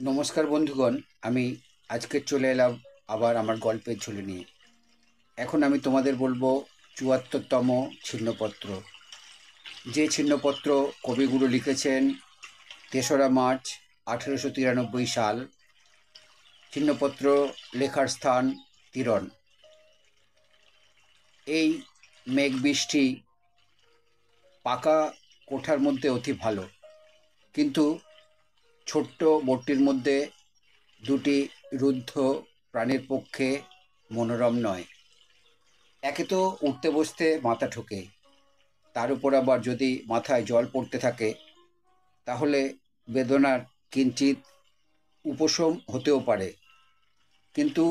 নমস্কার বন্ধুগণ। আমি আজকে চলে এলাম আবার আমার গল্পের ঝুলি নিয়ে। এখন আমি তোমাদের বলবো ৭৪তম ছিন্নপত্র। যে ছিন্নপত্র কবিগুরু লিখেছেন ৩রা মার্চ ১৮৯৩ সাল। ছিন্নপত্র লেখার স্থান তিরণ। এই মেঘ বৃষ্টি পাকা কোঠার মধ্যে অতি ভালো, কিন্তু ছোট্ট বোটটির মধ্যে দুটি রুদ্ধ প্রাণীর পক্ষে মনোরম নয়। একে তো উঠতে বসতে মাথা ঠোকে, তার উপর আবার যদি মাথায় জল পড়তে থাকে তাহলে বেদনার কিঞ্চিত উপশম হতেও পারে। কিন্তু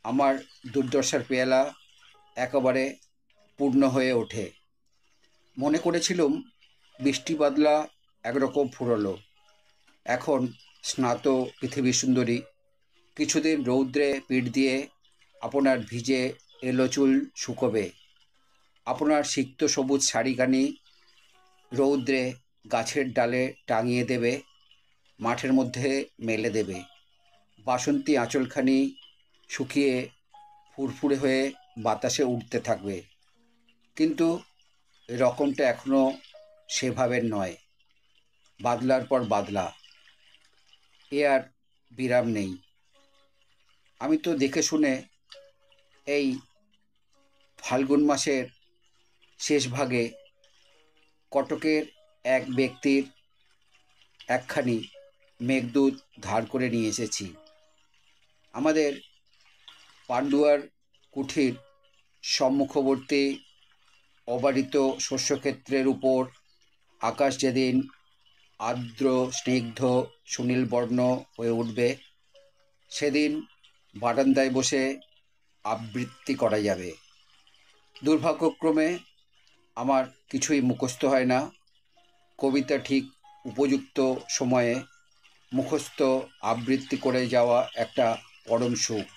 আমার দুর্দশার পেয়ালা একেবারে পূর্ণ হয়ে ওঠে। মনে করেছিলুম বৃষ্টি বাদলা একরকম ফুরলো। এখন স্নাত পৃথিবী সুন্দরী কিছুদিন রৌদ্রে পিঠ দিয়ে আপনার ভিজে এলো চুল শুকোবে, আপনার সিক্ত সবুজ শাড়িখানি রৌদ্রে গাছের ডালে টাঙিয়ে দেবে, মাঠের মধ্যে মেলে দেবে। বাসন্তী আঁচলখানি শুকিয়ে ফুরফুরে হয়ে বাতাসে উঠতে থাকবে। কিন্তু রকমটা এখনো সেভাবে নয়। বাদলার পর বাদলা, এ আর বিরাম নেই। আমি তো দেখে শুনে এই ফাল্গুন মাসের শেষ ভাগে কটকের এক ব্যক্তির একখানি মেঘদূত ধার করে নিয়ে এসেছি। আমাদের পান্ডুয়ার কুঠির সম্মুখবর্তী অবারিত শস্যক্ষেত্রের উপর আকাশ যেদিন আর্দ্র স্নিগ্ধ সুনীল বর্ণ হয়ে উঠবে, সেদিন বারান্দায় বসে আবৃত্তি করা যাবে। দুর্ভাগ্যক্রমে আমার কিছুই মুখস্থ হয় না। কবিতা ঠিক উপযুক্ত সময়ে মুখস্থ আবৃত্তি করে যাওয়া একটা পরম সুখ,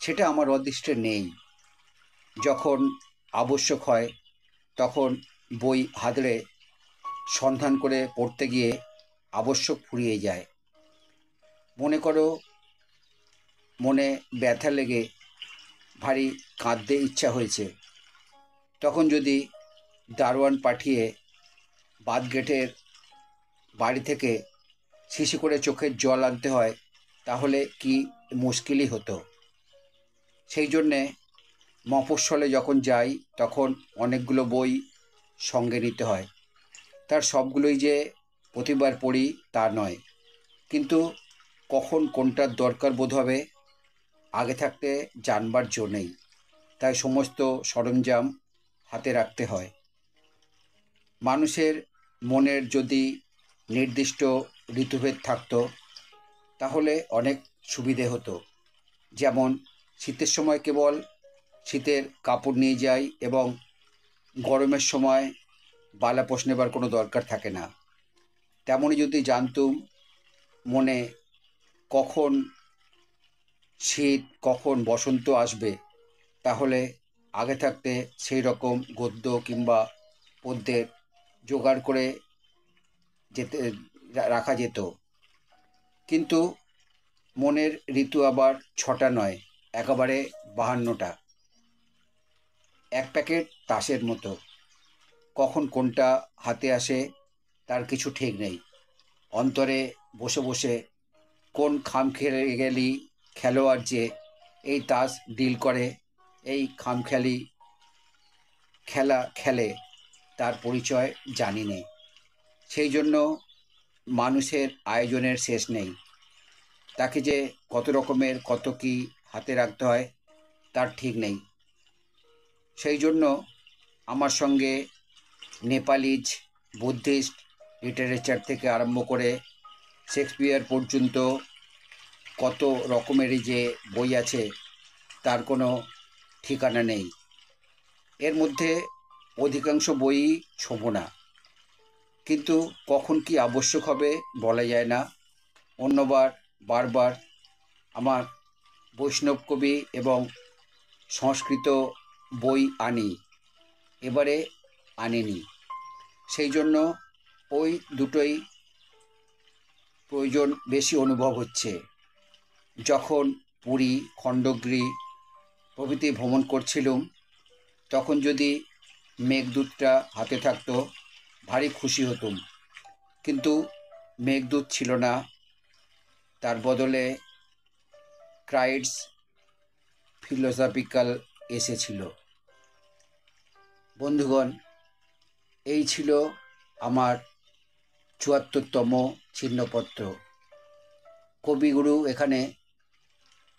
সেটা আমার অদৃষ্টে নেই। যখন আবশ্যক হয় তখন বই হাতড়ে সন্ধান করে পড়তে গিয়ে আবশ্যক ফুরিয়ে যায়। মনে করো মনে ব্যথা লেগে ভারী কাঁদতে ইচ্ছা হয়েছে, তখন যদি দারোয়ান পাঠিয়ে বাথগেটের বাড়ি থেকে শিশি করে চোখের জল আনতে হয়, তাহলে কি মুশকিলই হতো। সেই জন্যে মফস্বলে যখন যাই তখন অনেকগুলো বই সঙ্গে নিতে হয়। তার সবগুলোই যে প্রতিবার পড়ি তা নয়, কিন্তু কখন কোনটার দরকার বোধ হবে আগে থাকতে জানবার জো নেই, তাই সমস্ত সরঞ্জাম হাতে রাখতে হয়। মানুষের মনের যদি নির্দিষ্ট ঋতুভেদ থাকতো তাহলে অনেক সুবিধে হতো। যেমন শীতের সময় কেবল শীতের কাপড় নিয়ে যাই এবং গরমের সময় বালাপোষ নেবার কোনো দরকার থাকে না। তেমনই যদি জানতুম মনে কখন শীত কখন বসন্ত আসবে, তাহলে আগে থাকতে সেই রকম গদ্য কিংবা পদ্যের জোগাড় করে যেতে রাখা যেত। কিন্তু মনের ঋতু আবার 6টা নয়, একেবারে 52টা। এক প্যাকেট তাসের মতো, কখন কোনটা হাতে আসে তার কিছু ঠিক নেই। অন্তরে বসে বসে কোন খামখেয়ালি খেলোয়াড় যে এই তাস ডিল করে, এই খামখেয়ালি খেলা খেলে, তার পরিচয় জানি নে। সেই জন্য মানুষের আয়োজনের শেষ নেই। তাকে যে কত রকমের কত কি হাতে রাখতে হয় তার ঠিক নেই। সেই জন্য আমার সঙ্গে নেপালিজ, বুদ্ধিস্ট লিটারেচার থেকে আরম্ভ করে শেক্সপিয়ার পর্যন্ত কত রকমেরই যে বই আছে তার কোনো ঠিকানা নেই। এর মধ্যে অধিকাংশ বইই ছোঁবো না, কিন্তু কখন কি আবশ্যক হবে বলা যায় না। অন্যবার বারবার আমার বৈষ্ণব কবি এবং সংস্কৃত বই আনি, এবারে আনিনি। সেই জন্য ওই দুটোই প্রয়োজন বেশি অনুভব হচ্ছে। যখন পুরী, খণ্ডগিরি প্রভৃতি ভ্রমণ করছিলুম, তখন যদি মেঘদূতটা হাতে থাকতো ভারী খুশি হতুম। কিন্তু মেঘদূত ছিল না, তার বদলে ক্রাইডস ফিলোসফিক্যাল এসেছিল। বন্ধুগণ, এই ছিল আমার ৭৪তম ছিন্নপত্র। কবিগুরু এখানে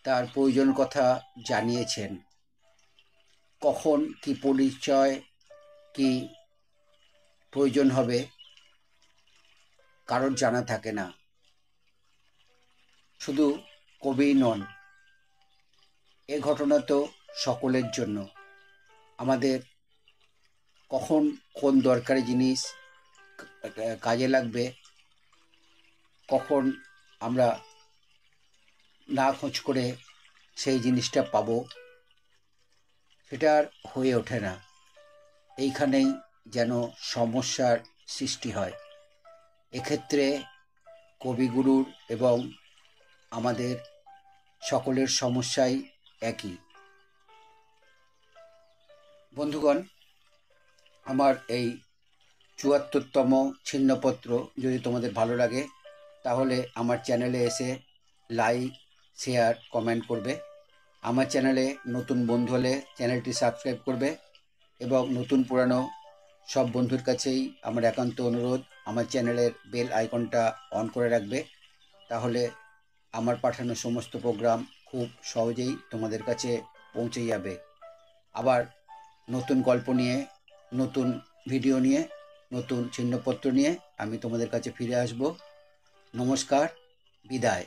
তার প্রয়োজন কথা জানিয়েছেন। কখন কি পরিচয়, কি প্রয়োজন হবে কারোর জানা থাকে না। শুধু কবিই নন, এ ঘটনা তো সকলের জন্য। আমাদের কখন কোন দরকারি জিনিস কাজে লাগবে, কখন আমরা না খোঁজ করে সেই জিনিসটা পাবো, সেটা আর হয়ে ওঠে না। এইখানেই যেন সমস্যার সৃষ্টি হয়। এক্ষেত্রে কবিগুরুর এবং আমাদের সকলের সমস্যাই একই। বন্ধুগণ, আমার এই ৭৪তম ছিন্নপত্র যদি তোমাদের ভালো লাগে, তাহলে আমার চ্যানেলে এসে লাইক, শেয়ার, কমেন্ট করবে। আমার চ্যানেলে নতুন বন্ধু হলে চ্যানেলটি সাবস্ক্রাইব করবে এবং নতুন পুরানো সব বন্ধুর কাছেই আমার একান্ত অনুরোধ, আমার চ্যানেলের বেল আইকনটা অন করে রাখবে। তাহলে আমার পাঠানো সমস্ত প্রোগ্রাম খুব সহজেই তোমাদের কাছে পৌঁছে যাবে। আবার নতুন গল্প নিয়ে, নতুন ভিডিও নিয়ে, নতুন ছিন্নপত্র নিয়ে আমি তোমাদের কাছে ফিরে আসব। নমস্কার, বিদায়।